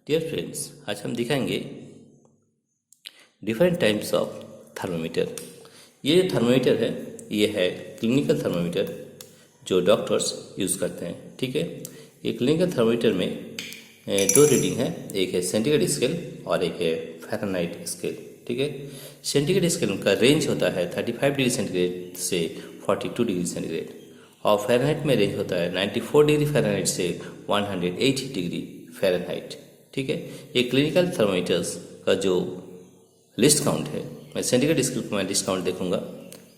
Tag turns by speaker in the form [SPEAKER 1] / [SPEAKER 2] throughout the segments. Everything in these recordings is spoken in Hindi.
[SPEAKER 1] डियर फ्रेंड्स, आज हम दिखाएंगे डिफरेंट टाइप्स ऑफ थर्मोमीटर। ये जो थर्मोमीटर है ये है क्लिनिकल थर्मोमीटर जो डॉक्टर्स यूज़ करते हैं। ठीक है, ये क्लिनिकल थर्मोमीटर में दो रीडिंग है, एक है सेंटीग्रेड स्केल और एक है फ़ारेनहाइट स्केल। ठीक है, सेंटीग्रेड स्केल का रेंज होता है 35 डिग्री सेंटीग्रेड से 42 डिग्री सेंटीग्रेड और फ़ारेनहाइट में रेंज होता है 94 डिग्री फ़ारेनहाइट से 180 डिग्री फ़ारेनहाइट। ठीक है, ये क्लिनिकल थर्मोमीटर्स का जो लिस्ट काउंट है, मैं सेंटीग्रेड स्केल को मैं लिस्ट काउंट देखूंगा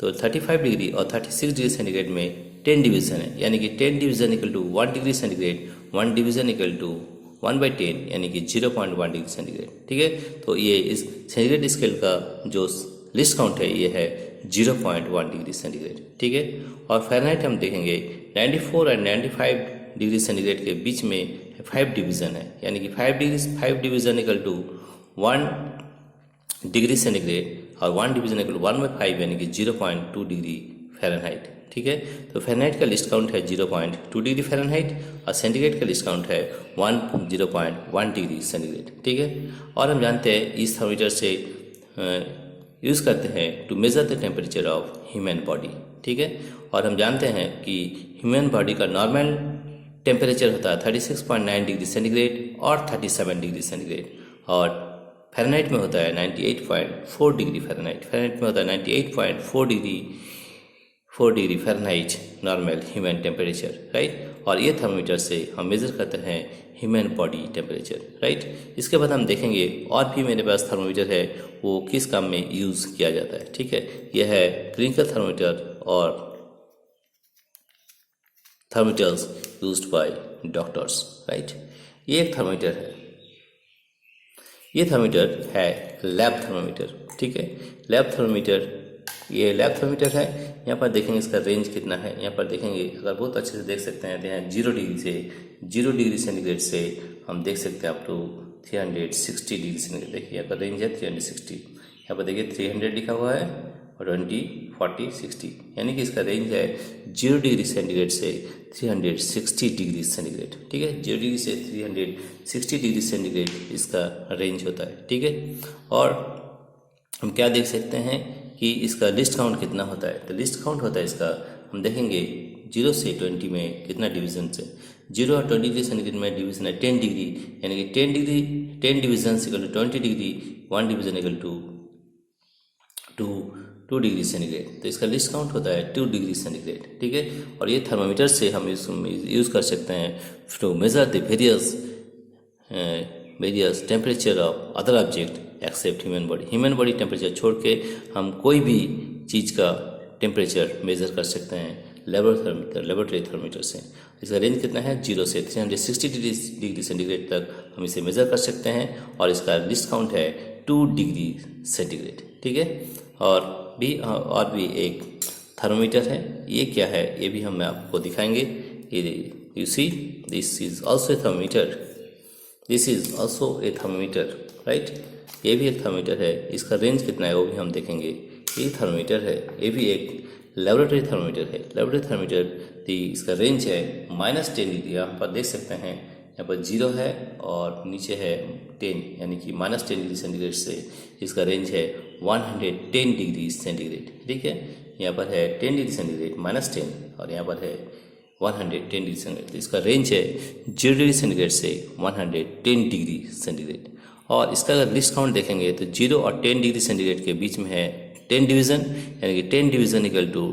[SPEAKER 1] तो 35 डिग्री और 36 डिग्री सेंटीग्रेड में 10 डिवीज़न है, यानी कि 10 division equal to 1 degree centigrade, 1 division equal to 1/10 यानी कि 0.1 डिग्री सेंटीग्रेड। ठीक है, तो ये इस सेंटीग्रेड स्केल का जो लिस्ट काउंट है ये है 0.1 डिग्री सेंटीग्रेड। ठीक है, और फ़ारेनहाइट हम देखेंगे 94 और 95 डिग्री सेंटीग्रेड के बीच में 5 डिवीज़न है, यानी कि 5 division equal to 1 degree centigrade और 1 डिवीज़न इक्वल टू 1/5 यानी कि 0.2 डिग्री फ़ारेनहाइट। ठीक है, तो फ़ारेनहाइट का लिस्ट काउंट है 0.2 डिग्री फ़ारेनहाइट और सेंटीग्रेड का लिस्ट काउंट है 0.1 डिग्री सेंटीग्रेड। ठीक है, और हम जानते हैं इस थर्मोमीटर से यूज़ करते हैं to measure the temperature of human body. ठीक है, और हम जानते हैं कि ह्यूमन बॉडी का नॉर्मल टेम्परेचर होता है 36.9 डिग्री सेंटीग्रेड और 37 डिग्री सेंटीग्रेड और फ़ारेनहाइट में होता है 98.4 डिग्री फ़ारेनहाइट। फ़ारेनहाइट में होता है 98.4 degree Fahrenheit normal human temperature, right. और ये थर्मोमीटर से हम मेज़र करते हैं ह्यूमन बॉडी टेम्परेचर, राइट। इसके बाद हम देखेंगे और भी मेरे पास थर्मोमीटर है वो किस काम में यूज़ किया जाता है। ठीक है, यह है क्लिनिकल थर्मोमीटर और thermometers used by doctors, right. ये एक थर्मोमीटर है, ये थर्मोमीटर है लैब थर्मोमीटर। ठीक है, लैब थर्मोमीटर, ये लैब थर्मोमीटर है। यहाँ पर देखेंगे इसका रेंज कितना है, यहाँ पर देखेंगे अगर बहुत अच्छे से देख सकते हैं तो यहाँ 0 डिग्री सेंटीग्रेड से हम देख सकते हैं अप टू 360 डिग्री सेंटीग्रेड। देखिए यहाँ पर रेंज है 360, यहाँ पर देखिए 300 लिखा हुआ है और 20, 40, 60, यानी कि इसका रेंज है 0 डिग्री सेंटीग्रेड से 360 डिग्री सेंटीग्रेड। ठीक है, 0 डिग्री से 360 डिग्री सेंटीग्रेड इसका रेंज होता है। ठीक है, और हम क्या देख सकते हैं कि इसका लिस्ट काउंट कितना होता है, तो लिस्ट काउंट होता है इसका, हम देखेंगे 0 से 20 में कितना डिवीजन है। 0 और 20 डिग्री सेंटीग्रेड में डिवीजन है 10 डिग्री, यानी कि 10 division equal to 20 degree, 1 division equal to 2 degree centigrade. तो इसका लिस्ट काउंट होता है 2 डिग्री सेंटीग्रेड। ठीक है, और ये थर्मोमीटर से हम यूज़ कर सकते हैं to measure the various temperature of other object except human body. Human body temperature छोड़ के हम कोई भी चीज़ का टेम्परेचर मेज़र कर सकते हैं लेबोरेटरी थर्मोमीटर से। इसका रेंज कितना है, 0 से 360 डिग्री सेंटीग्रेड तक हम इसे मेज़र कर सकते हैं और इसका लिस्ट काउंट है 2 डिग्री सेंटीग्रेड। ठीक है, और भी एक थर्मोमीटर है, ये क्या है ये भी हम आपको दिखाएंगे। ये you see this is also a thermometer, this is also a thermometer, right. ये भी एक थर्मोमीटर है, इसका रेंज कितना है वो भी हम देखेंगे। ये थर्मोमीटर है, ये भी एक लेबोरेटरी थर्मोमीटर है। लेबोरेटरी थर्मोमीटर इसका रेंज है -10 डिग्री, यहाँ पर देख सकते हैं यहाँ पर 0 है और नीचे है 10, यानी कि -10 डिग्री सेंटीग्रेड से इसका रेंज है 110 डिग्री सेंटीग्रेड। ठीक है, यहाँ पर है 10 डिग्री सेंटीग्रेड -10 और यहाँ पर है 110 डिग्री सेंटीग्रेड। इसका रेंज है 0 डिग्री सेंटीग्रेड से 110 डिग्री सेंटीग्रेड। और इसका अगर लिस्ट काउंट देखेंगे तो 0 और 10 डिग्री सेंटीग्रेड के बीच में है 10 डिवीज़न, यानी कि 10 division equal to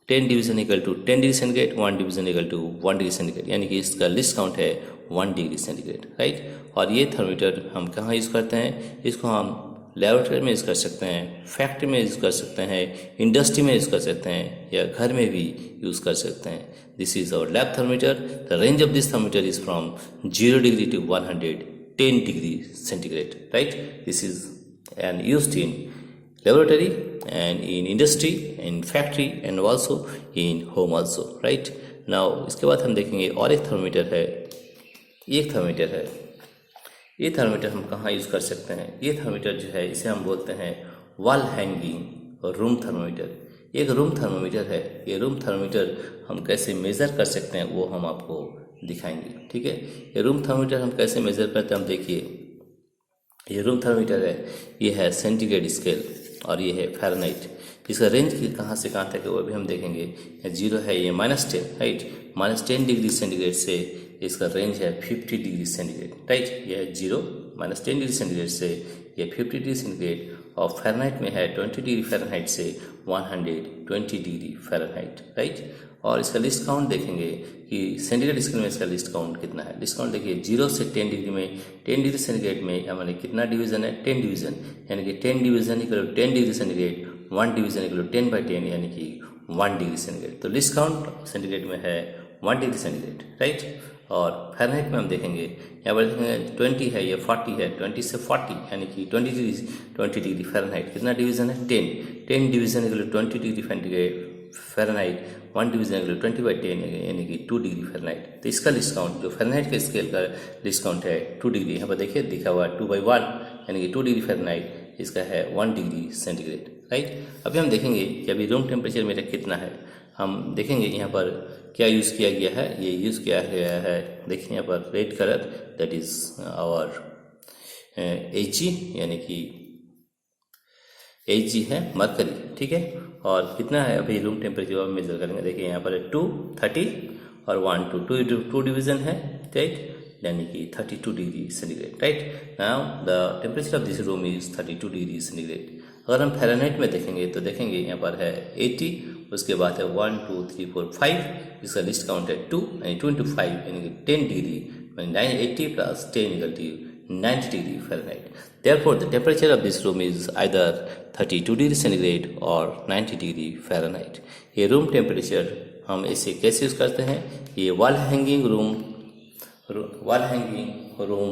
[SPEAKER 1] 10 degree centigrade, 1 division equal to 1 degree centigrade, यानी कि इसका लिस्ट काउंट है 1 डिग्री सेंटीग्रेड, राइट। और ये थर्मोमीटर हम कहाँ यूज़ करते हैं, इसको हम लेबोरेटरी में यूज़ कर सकते हैं, फैक्ट्री में यूज़ कर सकते हैं, इंडस्ट्री में यूज़ कर सकते हैं या घर में भी यूज़ कर सकते हैं। This is our lab thermometer. The range of this thermometer is from 0 degree to 110 degree centigrade, right. This is and used in laboratory and in industry, in factory and also in home also, right. now इसके बाद हम देखेंगे और एक थर्मोमीटर है, ये एक थर्मोमीटर है। ये थर्मोमीटर हम कहाँ यूज़ कर सकते हैं, ये थर्मोमीटर जो है इसे हम बोलते हैं वॉल हैंगिंग रूम थर्मोमीटर। एक रूम थर्मोमीटर है, ये रूम थर्मोमीटर हम कैसे मेज़र कर सकते हैं वो हम आपको दिखाएंगे। ठीक है, ये रूम थर्मोमीटर हम कैसे मेजर करते हैं हम देखिए, ये रूम थर्मोमीटर है, ये है सेंटीग्रेड स्केल और ये है फ़ारेनहाइट। इसका रेंज कहाँ से कहाँ तक है वो भी हम देखेंगे। 0 है ये -10, राइट, -10 डिग्री सेंटीग्रेड से इसका रेंज है 50 डिग्री सेंटीग्रेड, राइट। ये है 0 -10 डिग्री सेंटीग्रेड से ये 50 डिग्री सेंटीग्रेड, और फ़ारेनहाइट में है 20 डिग्री फ़ारेनहाइट से 120 डिग्री फ़ारेनहाइट, राइट। और इसका लिस्ट काउंट देखेंगे कि सेंटीग्रेड स्केल में इसका लिस्ट काउंट कितना है। लिस्ट काउंट देखिए 0 से 10 डिग्री में, 10 डिग्री सेंटीग्रेड में हमारे कितना डिवीज़न है, 10 डिवीज़न, यानी कि 10 division equal 10 degree centigrade, 1 division equal 10/10 यानी कि 1 डिग्री सेंटीग्रेड। तो लिस्ट काउंट सेंटीग्रेड में है 1 डिग्री सेंटीग्रेड, राइट। और फ़ारेनहाइट में हम देखेंगे, यहाँ पर देखेंगे 20 है, ये 40 है, 20 से 40 यानी कि 20 डिग्री फ़ारेनहाइट, कितना डिवीज़न है 10 division equal 20 degree Fahrenheit, 1 division equal 20/10 यानी कि 2 डिग्री फ़ारेनहाइट। तो इसका लिस्ट काउंट जो फ़ारेनहाइट के स्केल का लिस्ट काउंट है 2 डिग्री, यहाँ पर देखिए दिखा हुआ 2/1 यानी कि 2 डिग्री फ़ारेनहाइट, इसका है 1 डिग्री सेंटीग्रेड, राइट। अभी हम देखेंगे कि अभी रूम टेम्परेचर मेरा कितना है। हम देखेंगे यहाँ पर क्या यूज़ किया गया है, ये यूज़ किया गया है, देखिए यहाँ पर red colour, that is our Hg यानी कि Hg है मरकरी, ठीक है। और कितना है अभी रूम टेम्परेचर हम मेजर करेंगे, देखिए यहाँ पर 2, 30 और 1, 2 डिवीज़न है, राइट, यानी कि 32 degree centigrade, right. Now the temperature of this room is 32 degree centigrade. अगर हम फ़ारेनहाइट में देखेंगे तो देखेंगे यहाँ पर है 80, उसके बाद है 1, 2, 3, 4, 5, इसका लिस्ट काउंट है 2 यानी 2 × 5 यानी कि 10 डिग्री, यानी 80 + 10 = 90 degree Fahrenheit. Therefore, the temperature of this room is either 32 degree centigrade और 90 डिग्री फ़ारेनहाइट। ये रूम टेम्परेचर हम इसे कैसे यूज़ करते हैं, ये वॉल हैंगिंग रूम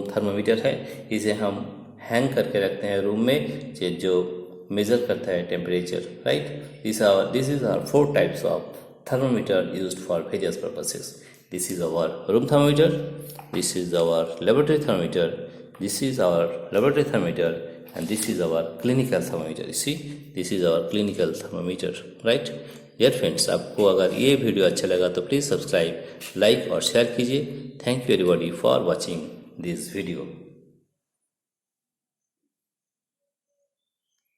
[SPEAKER 1] थर्मोमीटर है, इसे हम हैंग करके रखते हैं रूम में, जो मेज़र करता है temperature, right. This is our 4 types of thermometer used for various purposes. This is our room thermometer, this is our laboratory thermometer, this is our laboratory thermometer, and this is our clinical thermometer. You see, this is our clinical thermometer, right? Dear friends, आपको अगर ये वीडियो अच्छा लगा तो प्लीज़ सब्सक्राइब, लाइक और शेयर कीजिए। Thank you everybody for watching this video.